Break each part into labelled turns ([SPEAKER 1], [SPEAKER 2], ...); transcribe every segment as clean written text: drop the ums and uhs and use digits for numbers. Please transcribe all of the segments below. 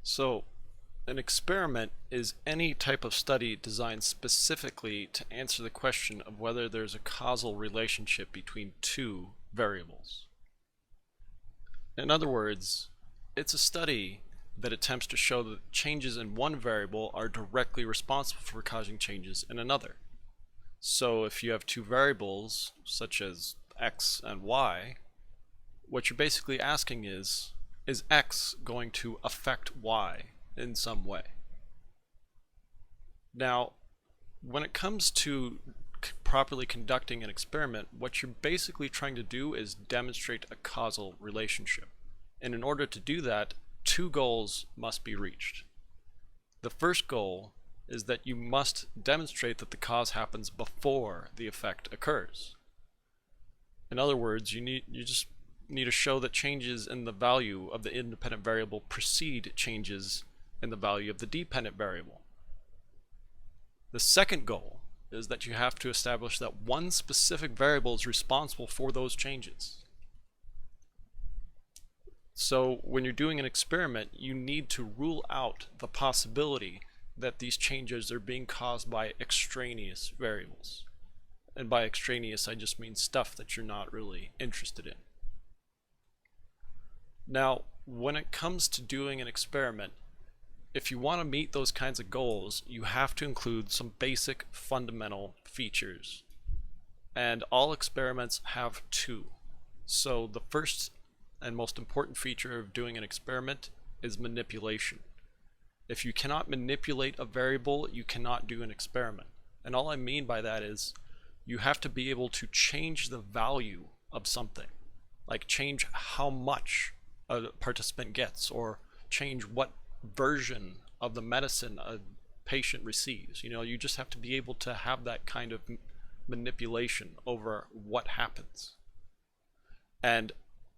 [SPEAKER 1] So, an experiment is any type of study designed specifically to answer the question of whether there's a causal relationship between two variables. In other words, it's a study that attempts to show that changes in one variable are directly responsible for causing changes in another. So if you have two variables, such as x and y, what you're basically asking is x going to affect y in some way? Now, when it comes to properly conducting an experiment, what you're basically trying to do is demonstrate a causal relationship. And in order to do that, two goals must be reached. The first goal is that you must demonstrate that the cause happens before the effect occurs. In other words, you just need to show that changes in the value of the independent variable precede changes in the value of the dependent variable. The second goal is that you have to establish that one specific variable is responsible for those changes. So when you're doing an experiment, you need to rule out the possibility that these changes are being caused by extraneous variables. And by extraneous, I just mean stuff that you're not really interested in. Now, when it comes to doing an experiment, if you want to meet those kinds of goals, you have to include some basic fundamental features. And all experiments have two. So the first and most important feature of doing an experiment is manipulation. If you cannot manipulate a variable, you cannot do an experiment. And all I mean by that is you have to be able to change the value of something, like change how much a participant gets, or change what version of the medicine a patient receives. You just have to be able to have that kind of manipulation over what happens. And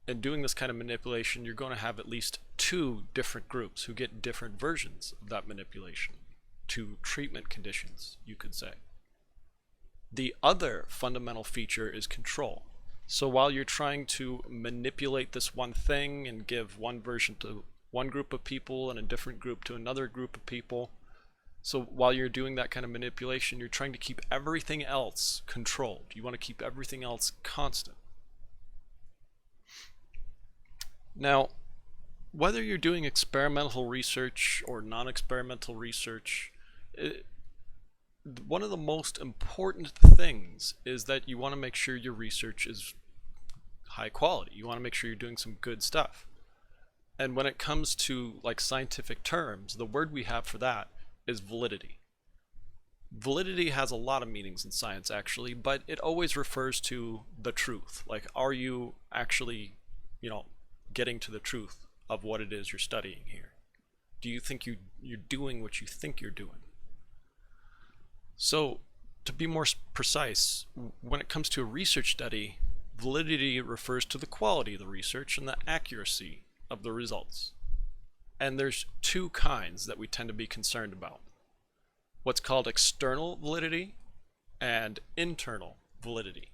[SPEAKER 1] in doing this kind of manipulation, you're going to have at least two different groups who get different versions of that manipulation, two treatment conditions, you could say. The other fundamental feature is control. So while you're trying to manipulate this one thing and give one version to one group of people and a different group to another group of people, so while you're doing that kind of manipulation, you're trying to keep everything else controlled. You want to keep everything else constant. Now, whether you're doing experimental research or non-experimental research, one of the most important things is that you want to make sure your research is high quality. You want to make sure you're doing some good stuff. And when it comes to like scientific terms, the word we have for that is validity. Validity has a lot of meanings in science actually, but it always refers to the truth. Like, are you actually, getting to the truth of what it is you're studying here? Do you think you're doing what you think you're doing? So, to be more precise, when it comes to a research study, validity refers to the quality of the research and the accuracy of the results. And there's two kinds that we tend to be concerned about. What's called external validity and internal validity.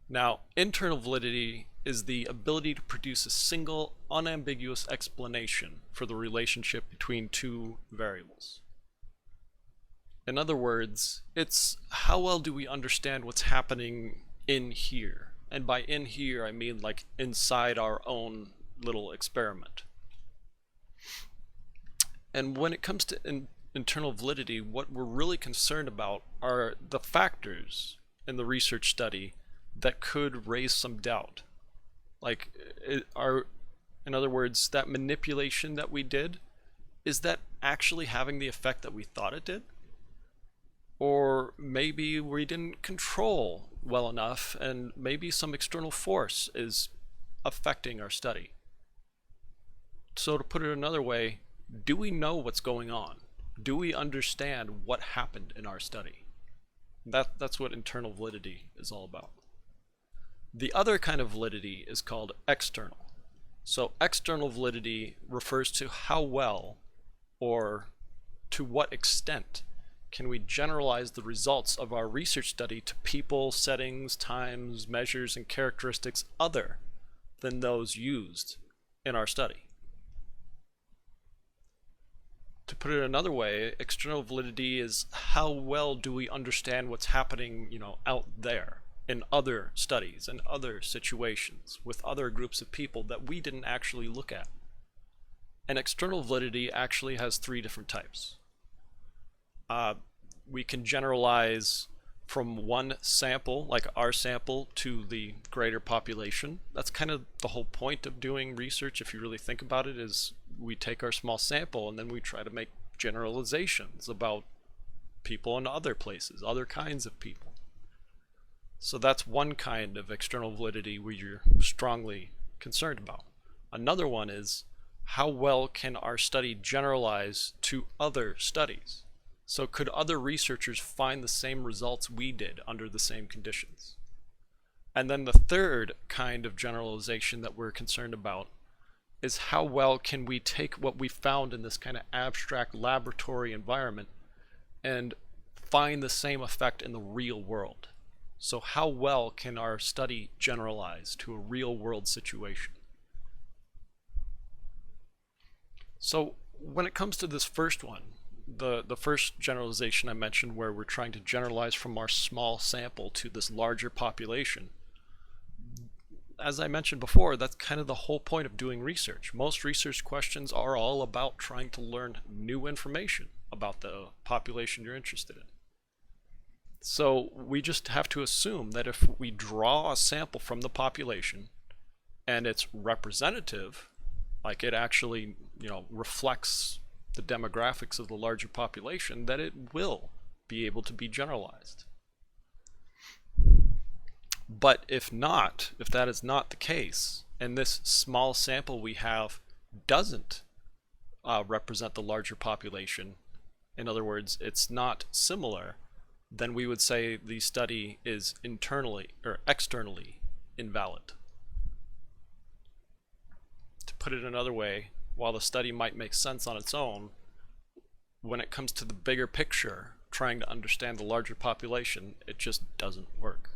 [SPEAKER 1] Now, internal validity is the ability to produce a single, unambiguous explanation for the relationship between two variables. In other words, it's how well do we understand what's happening in here? And by in here, I mean like inside our own little experiment. And when it comes to internal validity, what we're really concerned about are the factors in the research study that could raise some doubt. Like, in other words, that manipulation that we did, is that actually having the effect that we thought it did? Or maybe we didn't control well enough, and maybe some external force is affecting our study. So to put it another way, do we know what's going on? Do we understand what happened in our study? That's what internal validity is all about. The other kind of validity is called external. So external validity refers to how well Or to what extent can we generalize the results of our research study to people, settings, times, measures, and characteristics other than those used in our study? To put it another way, external validity is how well do we understand what's happening, out there in other studies and other situations with other groups of people that we didn't actually look at. And external validity actually has 3 different types. We can generalize from one sample, like our sample, to the greater population. That's kind of the whole point of doing research, if you really think about it, is we take our small sample and then we try to make generalizations about people in other places, other kinds of people. So that's one kind of external validity where you're strongly concerned about. Another one is, how well can our study generalize to other studies? So could other researchers find the same results we did under the same conditions? And then the third kind of generalization that we're concerned about is how well can we take what we found in this kind of abstract laboratory environment and find the same effect in the real world? So how well can our study generalize to a real world situation? So when it comes to this first one, the first generalization I mentioned, where we're trying to generalize from our small sample to this larger population, as I mentioned before, that's kind of the whole point of doing research. Most research questions are all about trying to learn new information about the population you're interested in. So we just have to assume that if we draw a sample from the population and it's representative, like it actually, reflects the demographics of the larger population, that it will be able to be generalized. But if that is not the case, and this small sample we have doesn't represent the larger population, in other words, it's not similar, then we would say the study is internally or externally invalid. To put it another way, while the study might make sense on its own, when it comes to the bigger picture, trying to understand the larger population, it just doesn't work.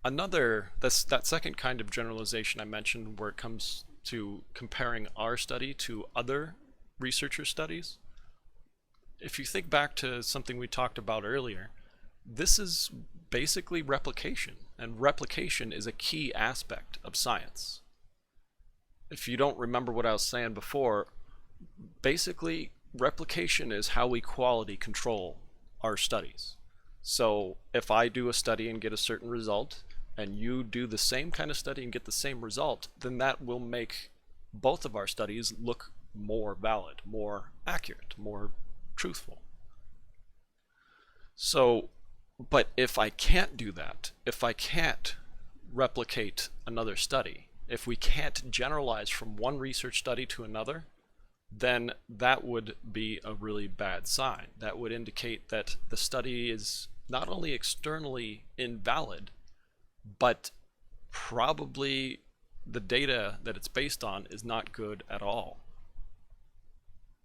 [SPEAKER 1] That second kind of generalization I mentioned, where it comes to comparing our study to other researcher studies, if you think back to something we talked about earlier, this is basically replication, and replication is a key aspect of science. If you don't remember what I was saying before, basically replication is how we quality control our studies. So if I do a study and get a certain result, and you do the same kind of study and get the same result, then that will make both of our studies look more valid, more accurate, more truthful. So, but if I can't do that, if I can't replicate another study, if we can't generalize from one research study to another, then that would be a really bad sign. That would indicate that the study is not only externally invalid, but probably the data that it's based on is not good at all.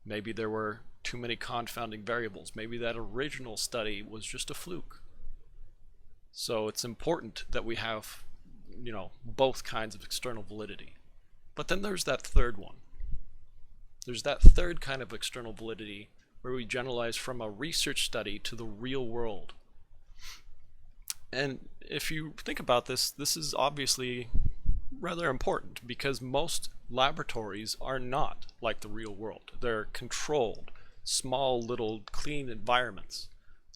[SPEAKER 1] Maybe there were too many confounding variables. Maybe that original study was just a fluke. So it's important that we have, both kinds of external validity. But then there's that third one. There's that third kind of external validity where we generalize from a research study to the real world. And if you think about this, this is obviously rather important, because most laboratories are not like the real world. They're controlled, small, little, clean environments.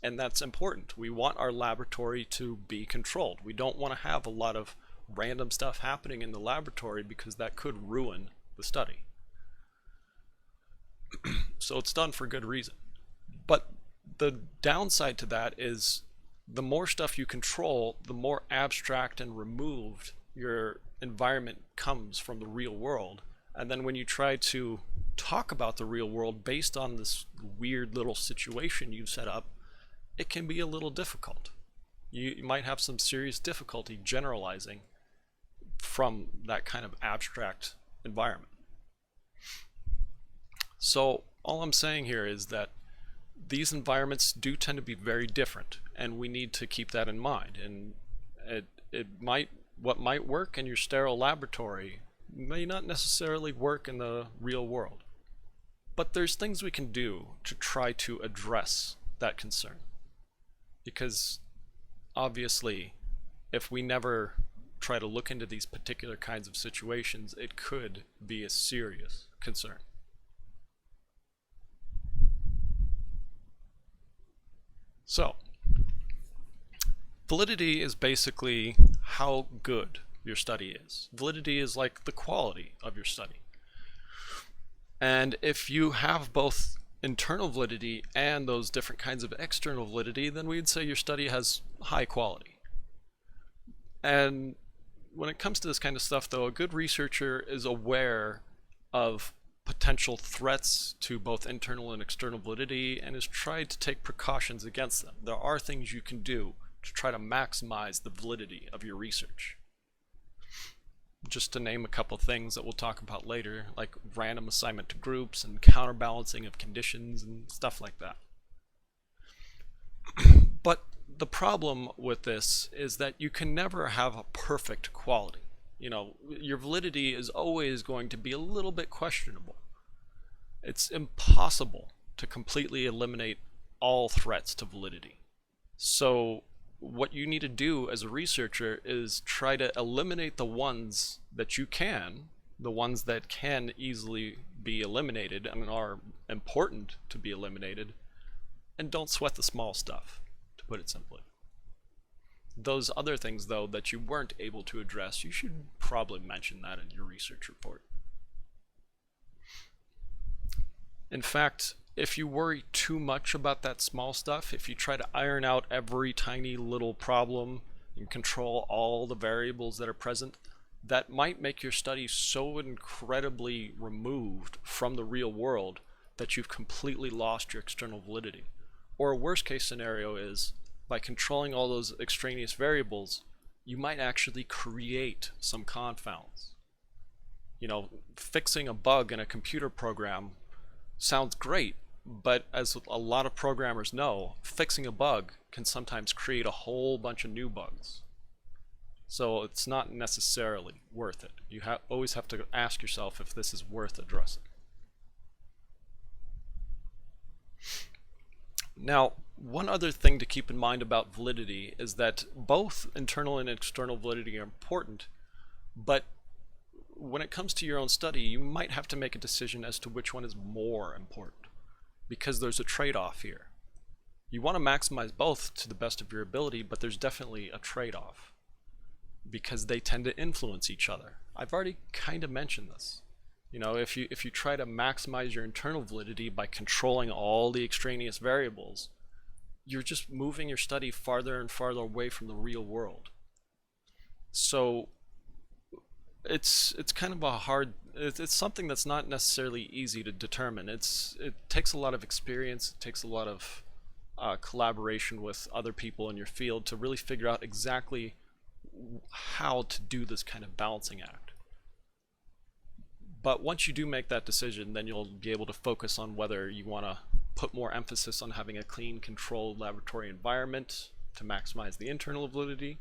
[SPEAKER 1] And that's important. We want our laboratory to be controlled. We don't want to have a lot of random stuff happening in the laboratory, because that could ruin the study. So it's done for good reason. But the downside to that is the more stuff you control, the more abstract and removed your environment comes from the real world. And then when you try to talk about the real world based on this weird little situation you've set up, it can be a little difficult. You might have some serious difficulty generalizing from that kind of abstract environment. So all I'm saying here is that these environments do tend to be very different, and we need to keep that in mind. And what might work in your sterile laboratory may not necessarily work in the real world. But there's things we can do to try to address that concern. Because obviously, if we never try to look into these particular kinds of situations, it could be a serious concern. So, validity is basically how good your study is. Validity is like the quality of your study. And if you have both internal validity and those different kinds of external validity, then we'd say your study has high quality. And when it comes to this kind of stuff, though, a good researcher is aware of potential threats to both internal and external validity and has tried to take precautions against them. There are things you can do to try to maximize the validity of your research. Just to name a couple things that we'll talk about later, like random assignment to groups and counterbalancing of conditions and stuff like that. But the problem with this is that you can never have a perfect quality. Your validity is always going to be a little bit questionable. It's impossible to completely eliminate all threats to validity. So what you need to do as a researcher is try to eliminate the ones that you can, the ones that can easily be eliminated and are important to be eliminated, and don't sweat the small stuff, to put it simply. Those other things, though, that you weren't able to address, you should probably mention that in your research report. In fact, if you worry too much about that small stuff, if you try to iron out every tiny little problem and control all the variables that are present, that might make your study so incredibly removed from the real world that you've completely lost your external validity. Or a worst case scenario is, by controlling all those extraneous variables, you might actually create some confounds. Fixing a bug in a computer program sounds great, but as a lot of programmers know, fixing a bug can sometimes create a whole bunch of new bugs. So it's not necessarily worth it. You always have to ask yourself if this is worth addressing. Now, one other thing to keep in mind about validity is that both internal and external validity are important, but when it comes to your own study, you might have to make a decision as to which one is more important, because there's a trade-off here. You want to maximize both to the best of your ability, but there's definitely a trade-off, because they tend to influence each other. I've already kind of mentioned this. If you try to maximize your internal validity by controlling all the extraneous variables, you're just moving your study farther and farther away from the real world. So it's kind of a hard, it's something that's not necessarily easy to determine. It takes a lot of experience, it takes a lot of collaboration with other people in your field to really figure out exactly how to do this kind of balancing act. But once you do make that decision, then you'll be able to focus on whether you want to put more emphasis on having a clean, controlled laboratory environment to maximize the internal validity,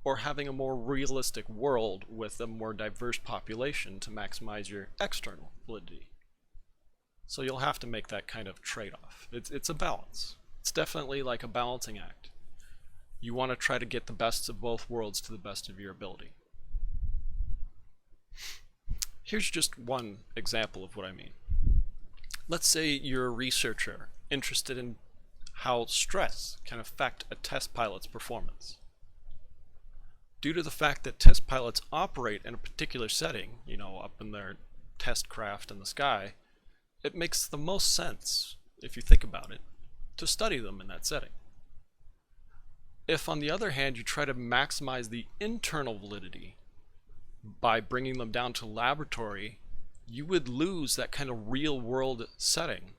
[SPEAKER 1] or having a more realistic world with a more diverse population to maximize your external validity. So you'll have to make that kind of trade-off. It's a balance. It's definitely like a balancing act. You want to try to get the best of both worlds to the best of your ability. Here's just one example of what I mean. Let's say you're a researcher interested in how stress can affect a test pilot's performance. Due to the fact that test pilots operate in a particular setting, up in their test craft in the sky, it makes the most sense, if you think about it, to study them in that setting. If, on the other hand, you try to maximize the internal validity by bringing them down to laboratory, you would lose that kind of real-world setting,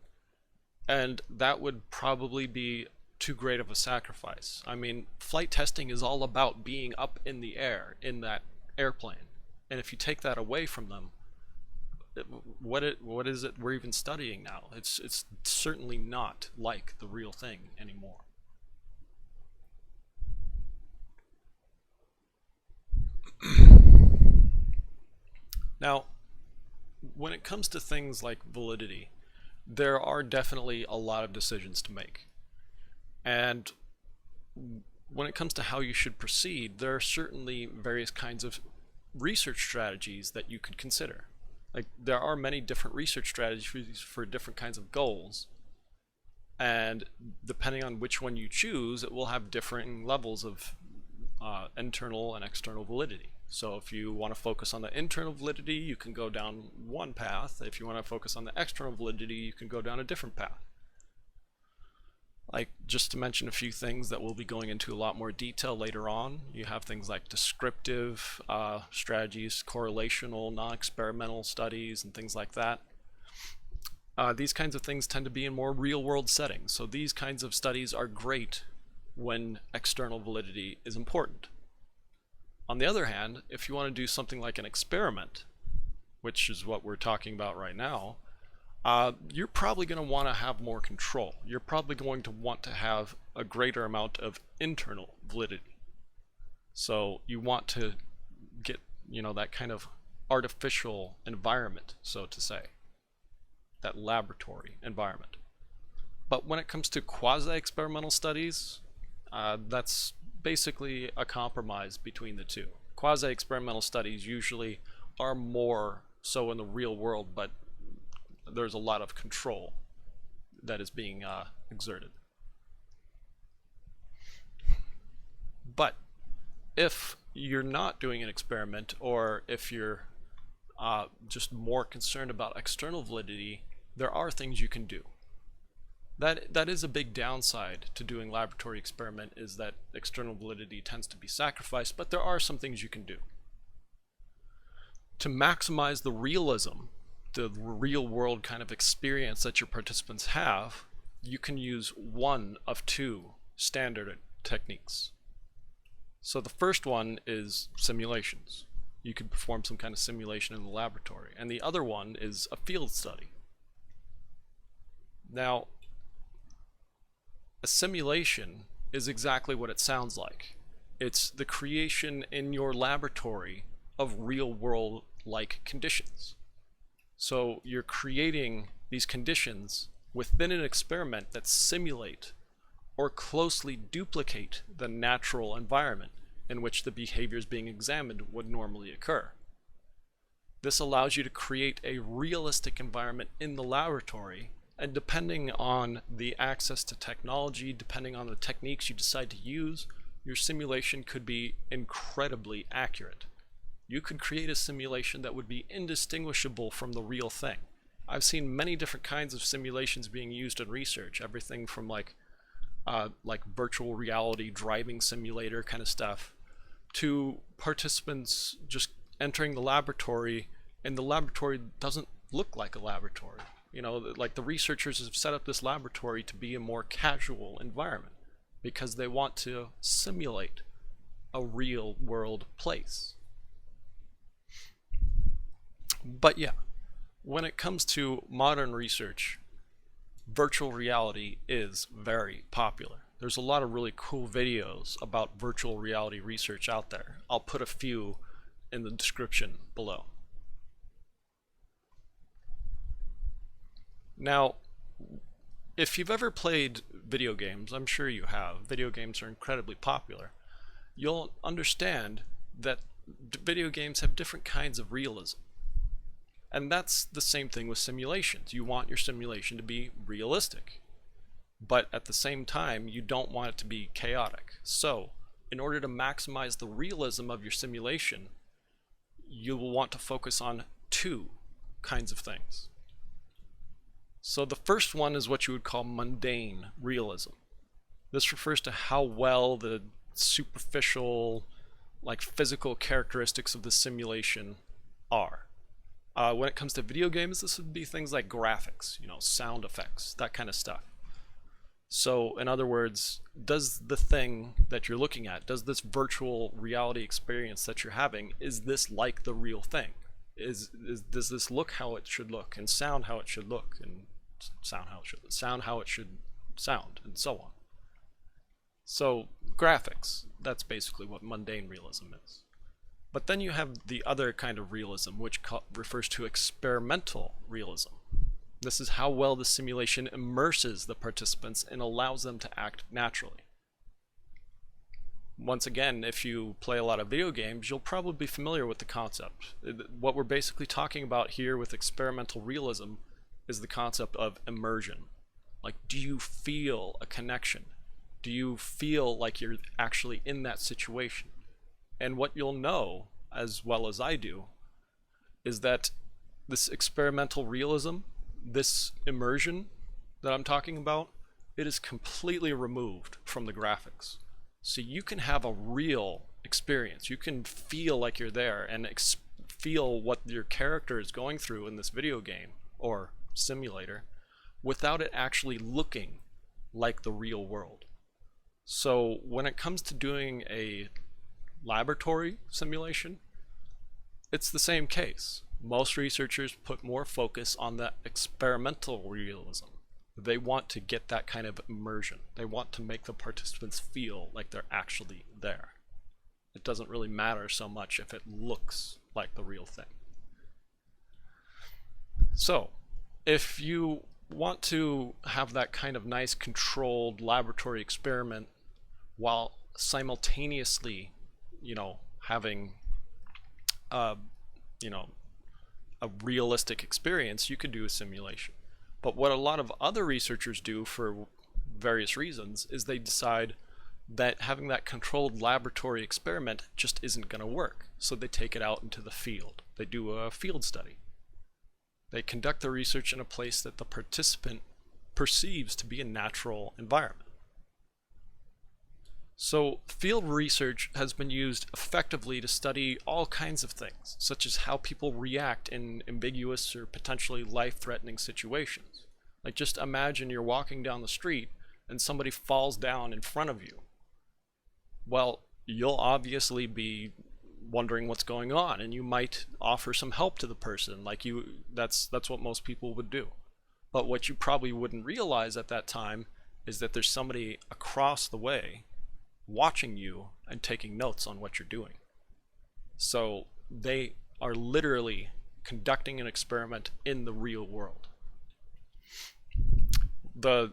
[SPEAKER 1] and that would probably be too great of a sacrifice. I mean, flight testing is all about being up in the air in that airplane, and if you take that away from them, what is it we're even studying now? It's certainly not like the real thing anymore. Now, when it comes to things like validity, there are definitely a lot of decisions to make. And when it comes to how you should proceed, there are certainly various kinds of research strategies that you could consider. Like, there are many different research strategies for different kinds of goals, and depending on which one you choose, it will have differing levels of internal and external validity. So if you want to focus on the internal validity, you can go down one path. If you want to focus on the external validity, you can go down a different path. Like, just to mention a few things that we'll be going into a lot more detail later on, you have things like descriptive strategies, correlational, non-experimental studies, and things like that. These kinds of things tend to be in more real-world settings, so these kinds of studies are great when external validity is important. On the other hand, if you want to do something like an experiment, which is what we're talking about right now, you're probably going to want to have more control. You're probably going to want to have a greater amount of internal validity. So you want to get, that kind of artificial environment, so to say, that laboratory environment. But when it comes to quasi-experimental studies, that's basically a compromise between the two. Quasi-experimental studies usually are more so in the real world, but there's a lot of control that is being exerted. But if you're not doing an experiment, or if you're just more concerned about external validity, there are things you can do. That is a big downside to doing laboratory experiment, is that external validity tends to be sacrificed, but there are some things you can do. To maximize the realism, the real world kind of experience that your participants have, you can use one of two standard techniques. So the first one is simulations. You could perform some kind of simulation in the laboratory, and the other one is a field study. Now, a simulation is exactly what it sounds like. It's the creation in your laboratory of real-world like conditions. So you're creating these conditions within an experiment that simulate or closely duplicate the natural environment in which the behaviors being examined would normally occur. This allows you to create a realistic environment in the laboratory, and depending on the access to technology, depending on the techniques you decide to use, your simulation could be incredibly accurate. You could create a simulation that would be indistinguishable from the real thing. I've seen many different kinds of simulations being used in research, everything from like virtual reality driving simulator kind of stuff, to participants just entering the laboratory, and the laboratory doesn't look like a laboratory. Like, the researchers have set up this laboratory to be a more casual environment because they want to simulate a real world place. But yeah, when it comes to modern research, virtual reality is very popular. There's a lot of really cool videos about virtual reality research out there. I'll put a few in the description below. Now, if you've ever played video games, I'm sure you have, video games are incredibly popular, you'll understand that video games have different kinds of realism. And that's the same thing with simulations. You want your simulation to be realistic, but at the same time, you don't want it to be chaotic. So, in order to maximize the realism of your simulation, you will want to focus on two kinds of things. So the first one is what you would call mundane realism. This refers to how well the superficial, like, physical characteristics of the simulation are. When it comes to video games, this would be things like graphics, sound effects, that kind of stuff. So, in other words, does the thing that you're looking at, does this virtual reality experience that you're having, is this like the real thing? Does this look how it should look, and sound how it should look, and sound how it should sound, and so on. So graphics, that's basically what mundane realism is. But then you have the other kind of realism, which refers to experimental realism. This is how well the simulation immerses the participants and allows them to act naturally. Once again, if you play a lot of video games, you'll probably be familiar with the concept. What we're basically talking about here with experimental realism is the concept of immersion. Like, do you feel a connection? Do you feel like you're actually in that situation? And what you'll know, as well as I do, is that this experimental realism, this immersion that I'm talking about, it is completely removed from the graphics. So you can have a real experience. You can feel like you're there and feel what your character is going through in this video game or simulator without it actually looking like the real world. So when it comes to doing a laboratory simulation, it's the same case. Most researchers put more focus on the experimental realism. They want to get that kind of immersion. They want to make the participants feel like they're actually there. It doesn't really matter so much if it looks like the real thing. So, if you want to have that kind of nice controlled laboratory experiment while simultaneously, having a realistic experience, you could do a simulation. But what a lot of other researchers do for various reasons is they decide that having that controlled laboratory experiment just isn't going to work. So they take it out into the field. They do a field study. They conduct the research in a place that the participant perceives to be a natural environment. So field research has been used effectively to study all kinds of things, such as how people react in ambiguous or potentially life-threatening situations. Like, just imagine you're walking down the street and somebody falls down in front of you. Well, you'll obviously be wondering what's going on, and you might offer some help to the person. That's what most people would do. But what you probably wouldn't realize at that time is that there's somebody across the way watching you and taking notes on what you're doing. So they are literally conducting an experiment in the real world. The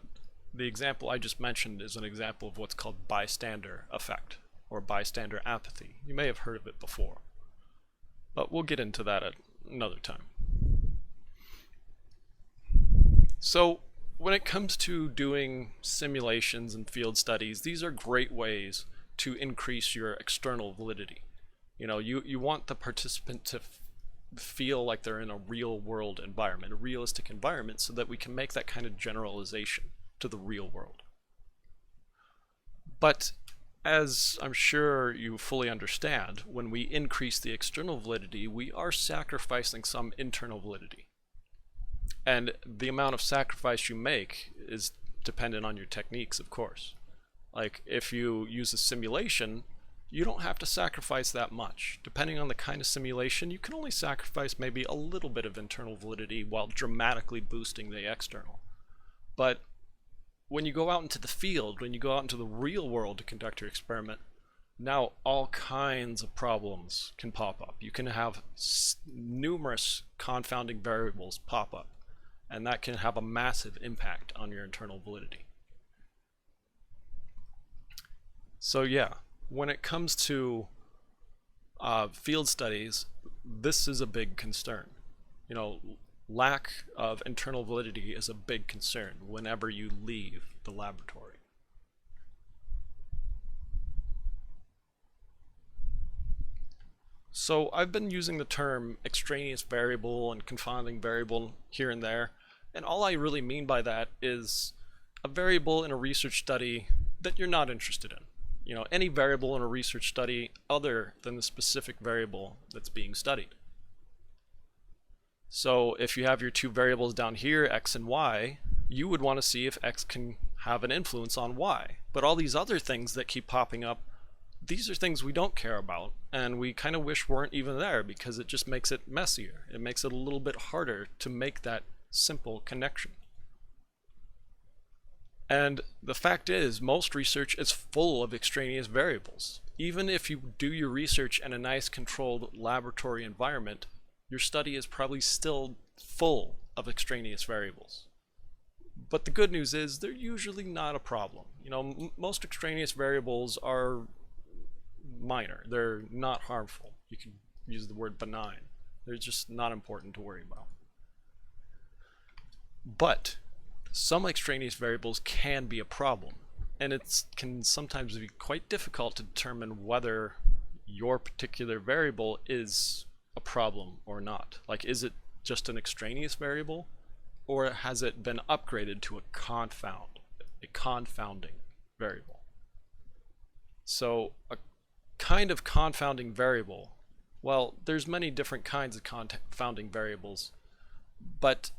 [SPEAKER 1] example I just mentioned is an example of what's called bystander effect or bystander apathy. You may have heard of it before, but we'll get into that at another time. So when it comes to doing simulations and field studies, these are great ways to increase your external validity. You want the participant to feel like they're in a real world environment, a realistic environment, so that we can make that kind of generalization to the real world. But as I'm sure you fully understand, when we increase the external validity, we are sacrificing some internal validity. And the amount of sacrifice you make is dependent on your techniques, of course. Like, if you use a simulation, you don't have to sacrifice that much. Depending on the kind of simulation, you can only sacrifice maybe a little bit of internal validity while dramatically boosting the external. But when you go out into the field, when you go out into the real world to conduct your experiment, now all kinds of problems can pop up. You can have numerous confounding variables pop up, and that can have a massive impact on your internal validity. So yeah, when it comes to field studies, this is a big concern. Lack of internal validity is a big concern whenever you leave the laboratory. So I've been using the term extraneous variable and confounding variable here and there, and all I really mean by that is a variable in a research study that you're not interested in. Any variable in a research study other than the specific variable that's being studied. So if you have your two variables down here, x and y, you would want to see if x can have an influence on y. But all these other things that keep popping up, these are things we don't care about, and we kind of wish weren't even there because it just makes it messier. It makes it a little bit harder to make that simple connection. And the fact is, most research is full of extraneous variables. Even if you do your research in a nice controlled laboratory environment, your study is probably still full of extraneous variables. But the good news is they're usually not a problem. You know, most extraneous variables are minor. They're not harmful. You can use the word benign. They're just not important to worry about. But some extraneous variables can be a problem, and it can sometimes be quite difficult to determine whether your particular variable is a problem or not. Like, is it just an extraneous variable, or has it been upgraded to a confound, a confounding variable? So a kind of confounding variable, well, there's many different kinds of confounding variables, but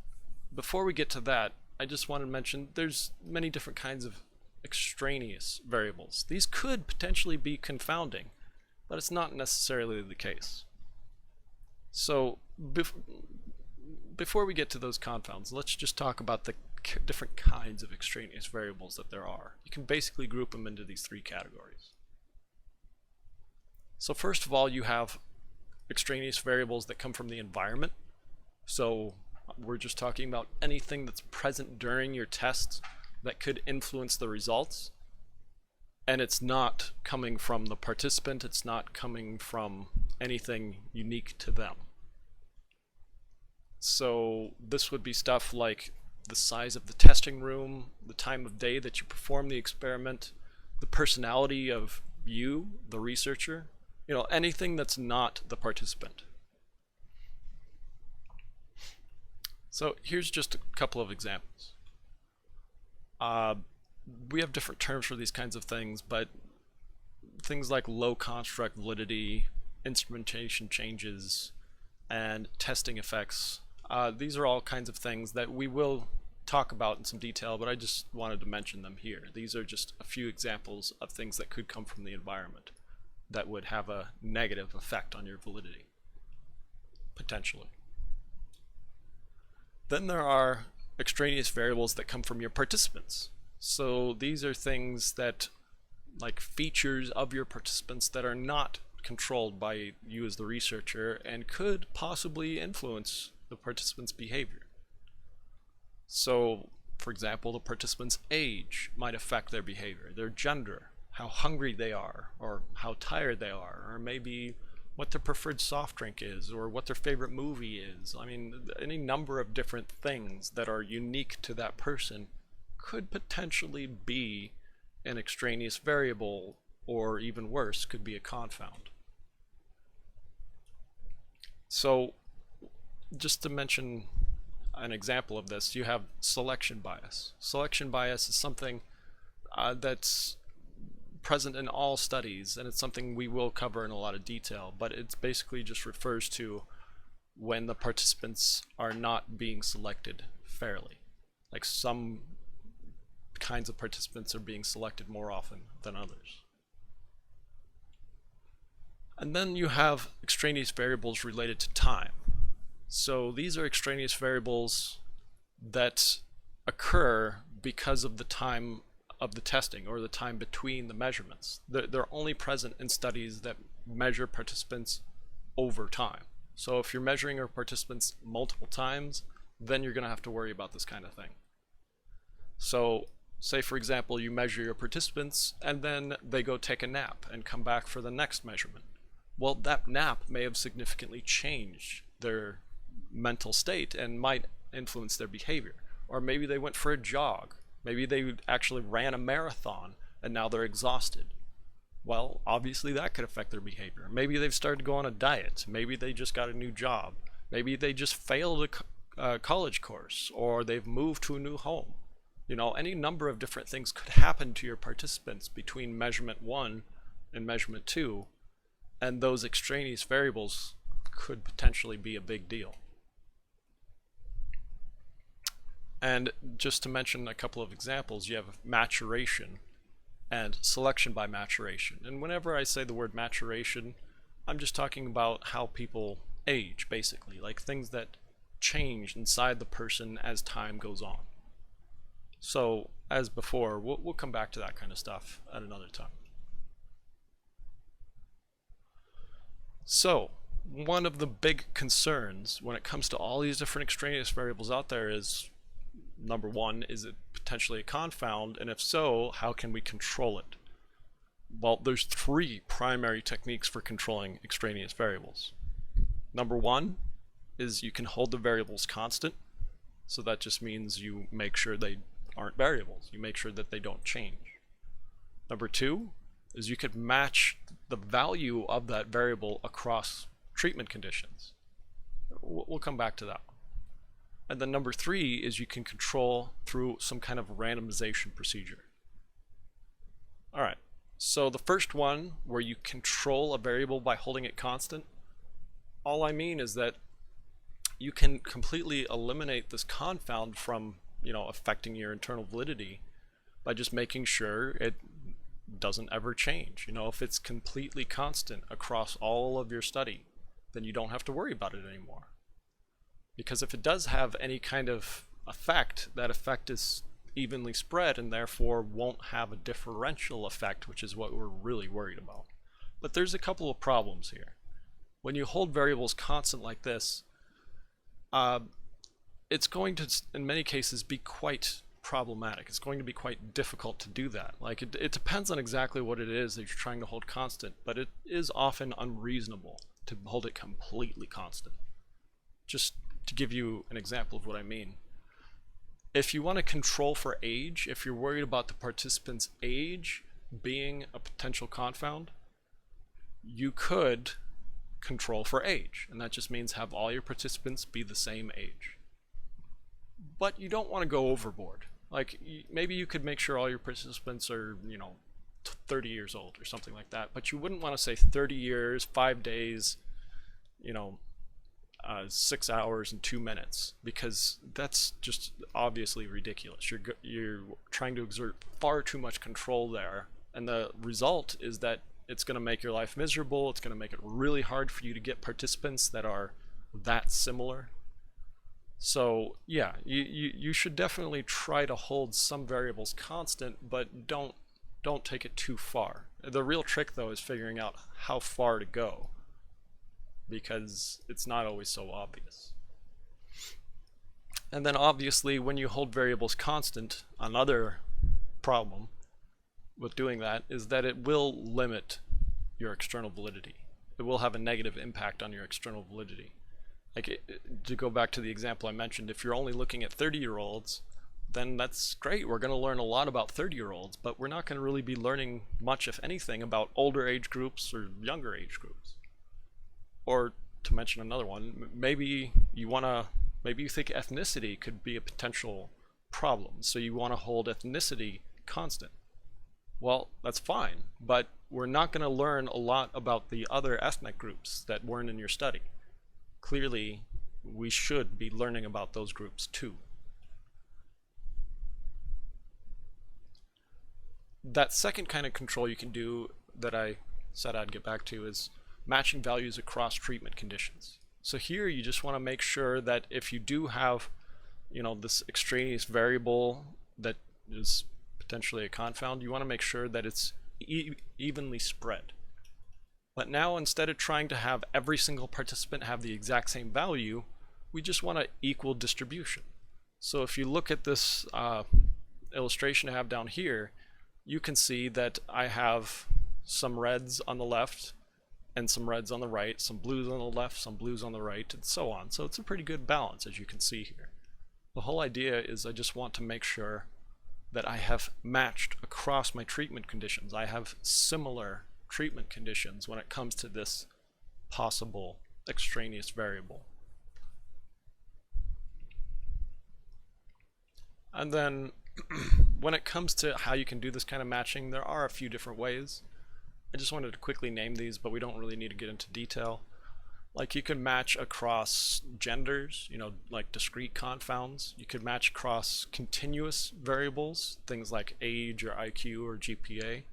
[SPEAKER 1] before we get to that, I just want to mention there's many different kinds of extraneous variables. These could potentially be confounding, but it's not necessarily the case. So before we get to those confounds, let's just talk about the different kinds of extraneous variables that there are. You can basically group them into these three categories. So first of all, you have extraneous variables that come from the environment. So we're just talking about anything that's present during your tests that could influence the results. And it's not coming from the participant, it's not coming from anything unique to them. So this would be stuff like the size of the testing room, the time of day that you perform the experiment, the personality of you, the researcher, you know, anything that's not the participant. So here's just a couple of examples. We have different terms for these kinds of things, but things like low construct validity, instrumentation changes, and testing effects, these are all kinds of things that we will talk about in some detail, but I just wanted to mention them here. These are just a few examples of things that could come from the environment that would have a negative effect on your validity, potentially. Then there are extraneous variables that come from your participants. So these are things that, like features of your participants that are not controlled by you as the researcher and could possibly influence the participants' behavior. So, for example, the participants' age might affect their behavior, their gender, how hungry they are, or how tired they are, or maybe what their preferred soft drink is, or what their favorite movie is. I mean, any number of different things that are unique to that person could potentially be an extraneous variable, or even worse, could be a confound. So, just to mention an example of this, you have selection bias. Selection bias is something that's present in all studies, and it's something we will cover in a lot of detail, but it basically just refers to when the participants are not being selected fairly. Like some kinds of participants are being selected more often than others. And then you have extraneous variables related to time. So these are extraneous variables that occur because of the time of the testing or the time between the measurements. They're only present in studies that measure participants over time. So if you're measuring your participants multiple times, then you're going to have to worry about this kind of thing. So say, for example, you measure your participants and then they go take a nap and come back for the next measurement. Well, that nap may have significantly changed their mental state and might influence their behavior. Or maybe they went for a jog. Maybe they actually ran a marathon and now they're exhausted. Well, obviously that could affect their behavior. Maybe they've started to go on a diet. Maybe they just got a new job. Maybe they just failed a college course, or they've moved to a new home. You know, any number of different things could happen to your participants between measurement 1 and measurement 2, and those extraneous variables could potentially be a big deal. And just to mention a couple of examples, you have maturation. and selection by maturation. And whenever I say the word maturation, I'm just talking about how people age, basically, like things that change inside the person as time goes on. So, as before, we'll come back to that kind of stuff at another time. So, one of the big concerns when it comes to all these different extraneous variables out there is, number one, is it potentially a confound? And if so, how can we control it? Well, there's three primary techniques for controlling extraneous variables. Number one is you can hold the variables constant. So that just means you make sure they aren't variables. You make sure that they don't change. Number two is you could match the value of that variable across treatment conditions. We'll come back to that one. And then number three is you can control through some kind of randomization procedure. All right, so the first one, where you control a variable by holding it constant, all I mean is that you can completely eliminate this confound from, affecting your internal validity by just making sure it doesn't ever change. If it's completely constant across all of your study, then you don't have to worry about it anymore. Because if it does have any kind of effect, that effect is evenly spread and therefore won't have a differential effect, which is what we're really worried about. But there's a couple of problems here. When you hold variables constant like this, it's going to, in many cases, be quite problematic. It's going to be quite difficult to do that. Like it depends on exactly what it is that you're trying to hold constant, but it is often unreasonable to hold it completely constant. Just to give you an example of what I mean. If you want to control for age, if you're worried about the participant's age being a potential confound, you could control for age, and that just means have all your participants be the same age. But you don't want to go overboard. Like maybe you could make sure all your participants are 30 years old or something like that, but you wouldn't want to say 30 years 5 days 6 hours and 2 minutes, because that's just obviously ridiculous. You're trying to exert far too much control there, and the result is that it's going to make your life miserable. It's going to make it really hard for you to get participants that are that similar. So yeah, you should definitely try to hold some variables constant, but don't take it too far. The real trick though is figuring out how far to go, because it's not always so obvious. And then obviously when you hold variables constant, another problem with doing that is that it will limit your external validity. It will have a negative impact on your external validity. Like to go back to the example I mentioned, if you're only looking at 30-year-olds, then that's great. We're going to learn a lot about 30-year-olds, but we're not going to really be learning much, if anything, about older age groups or younger age groups. Or to mention another one, maybe you think ethnicity could be a potential problem, so you want to hold ethnicity constant. Well, that's fine, but we're not going to learn a lot about the other ethnic groups that weren't in your study. Clearly, we should be learning about those groups too. That second kind of control you can do that I said I'd get back to is matching values across treatment conditions. So here you just want to make sure that if you do have, this extraneous variable that is potentially a confound, you want to make sure that it's evenly spread. But now instead of trying to have every single participant have the exact same value, we just want an equal distribution. So if you look at this illustration I have down here, you can see that I have some reds on the left and some reds on the right, some blues on the left, some blues on the right, and so on. So it's a pretty good balance, as you can see here. The whole idea is I just want to make sure that I have matched across my treatment conditions. I have similar treatment conditions when it comes to this possible extraneous variable. And then when it comes to how you can do this kind of matching, there are a few different ways. I just wanted to quickly name these, but we don't really need to get into detail. Like you can match across genders, like discrete confounds. You could match across continuous variables, things like age or IQ or GPA.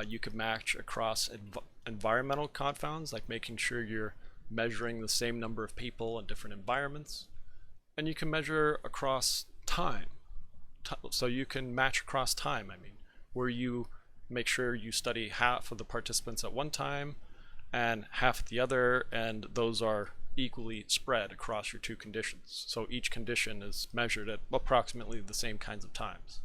[SPEAKER 1] You could match across environmental confounds, like making sure you're measuring the same number of people in different environments. And you can measure across time. So you can match across time, where you make sure you study half of the participants at one time and half at the other, and those are equally spread across your two conditions. So each condition is measured at approximately the same kinds of times.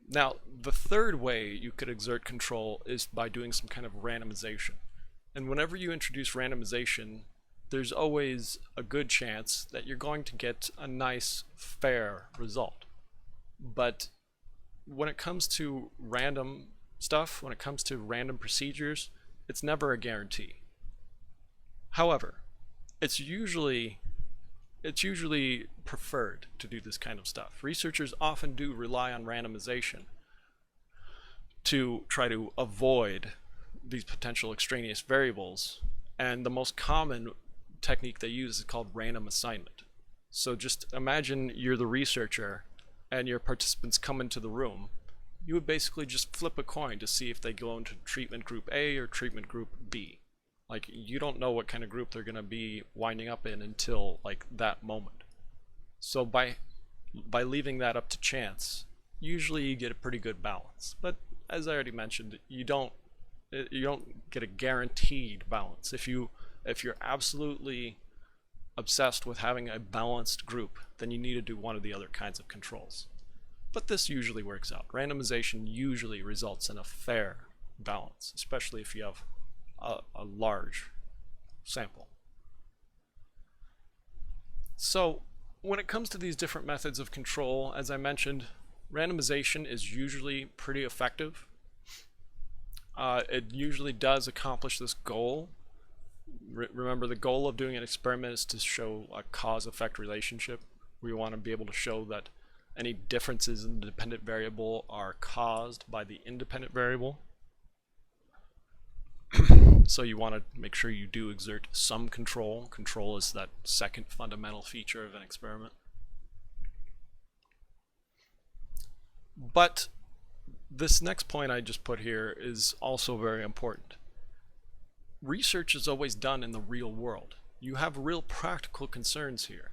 [SPEAKER 1] Now, the third way you could exert control is by doing some kind of randomization. And whenever you introduce randomization, there's always a good chance that you're going to get a nice, fair result. But when it comes to random stuff, when it comes to random procedures, it's never a guarantee. However, it's usually preferred to do this kind of stuff. Researchers often do rely on randomization to try to avoid these potential extraneous variables, and the most common technique they use is called random assignment. So just imagine you're the researcher and your participants come into the room. You would basically just flip a coin to see if they go into treatment group A or treatment group B. Like, you don't know what kind of group they're going to be winding up in until like that moment. So by leaving that up to chance, usually you get a pretty good balance. But as I already mentioned, you don't get a guaranteed balance. If you're absolutely obsessed with having a balanced group, then you need to do one of the other kinds of controls. But this usually works out. Randomization usually results in a fair balance, especially if you have a large sample. So when it comes to these different methods of control, as I mentioned, randomization is usually pretty effective. It usually does accomplish this goal. Remember, the goal of doing an experiment is to show a cause-effect relationship. We want to be able to show that any differences in the dependent variable are caused by the independent variable. So you want to make sure you do exert some control. Control is that second fundamental feature of an experiment. But this next point I just put here is also very important. Research is always done in the real world. You have real practical concerns here.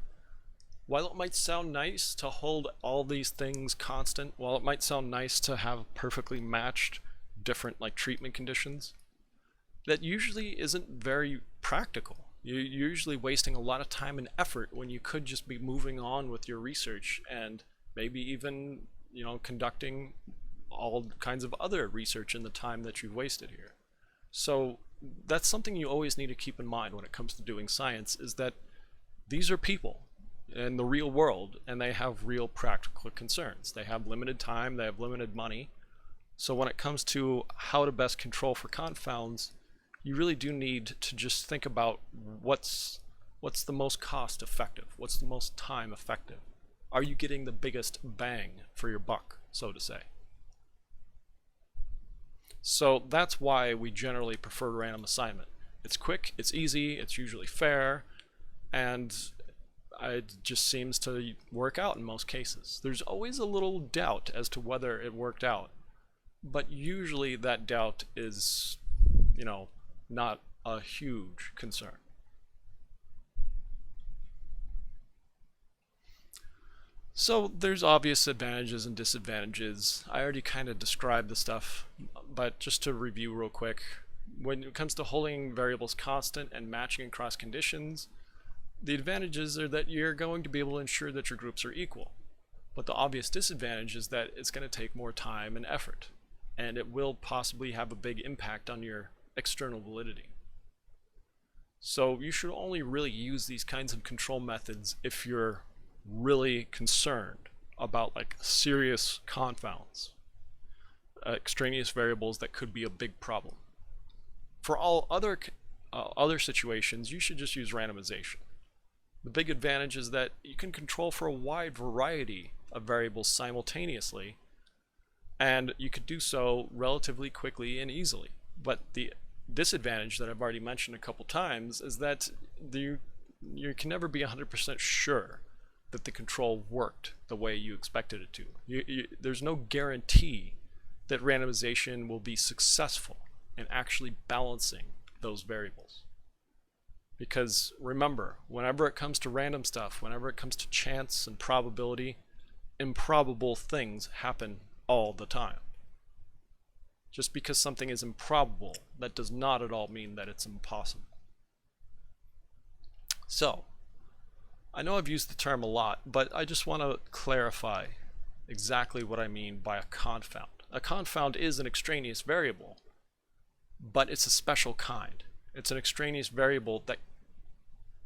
[SPEAKER 1] While it might sound nice to hold all these things constant, while it might sound nice to have perfectly matched different treatment conditions, that usually isn't very practical. You're usually wasting a lot of time and effort when you could just be moving on with your research and maybe even conducting all kinds of other research in the time that you've wasted here. So that's something you always need to keep in mind when it comes to doing science, is that these are people in the real world and they have real practical concerns. They have limited time, they have limited money. So when it comes to how to best control for confounds, you really do need to just think about what's the most cost effective, what's the most time effective. Are you getting the biggest bang for your buck, so to say? So that's why we generally prefer random assignment. It's quick, it's easy, it's usually fair, and it just seems to work out in most cases. There's always a little doubt as to whether it worked out, but usually that doubt is, not a huge concern. So there's obvious advantages and disadvantages. I already kind of described the stuff, but just to review real quick, when it comes to holding variables constant and matching across conditions, the advantages are that you're going to be able to ensure that your groups are equal. But the obvious disadvantage is that it's going to take more time and effort, and it will possibly have a big impact on your external validity. So you should only really use these kinds of control methods if you're really concerned about serious confounds, extraneous variables that could be a big problem. For all other situations, you should just use randomization. The big advantage is that you can control for a wide variety of variables simultaneously, and you could do so relatively quickly and easily. But the disadvantage that I've already mentioned a couple times is that you can never be 100% sure that the control worked the way you expected it to. There's no guarantee that randomization will be successful in actually balancing those variables. Because remember, whenever it comes to random stuff, whenever it comes to chance and probability, improbable things happen all the time. Just because something is improbable, that does not at all mean that it's impossible. So, I know I've used the term a lot, but I just want to clarify exactly what I mean by a confound. A confound is an extraneous variable, but it's a special kind. It's an extraneous variable that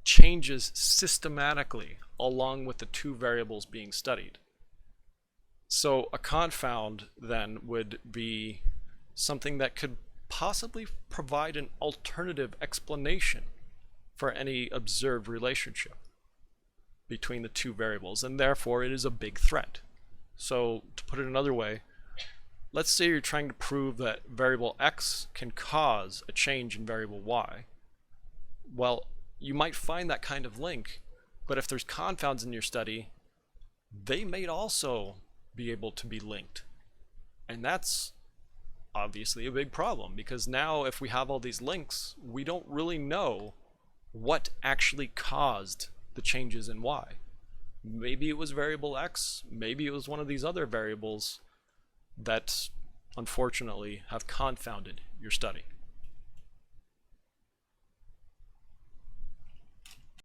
[SPEAKER 1] changes systematically along with the two variables being studied. So a confound then would be something that could possibly provide an alternative explanation for any observed relationship between the two variables, and therefore it is a big threat. So to put it another way, let's say you're trying to prove that variable x can cause a change in variable y. Well, you might find that kind of link, but if there's confounds in your study, they may also be able to be linked. And that's obviously a big problem, because now if we have all these links, we don't really know what actually caused the changes in y. Maybe it was variable x, maybe it was one of these other variables that unfortunately have confounded your study.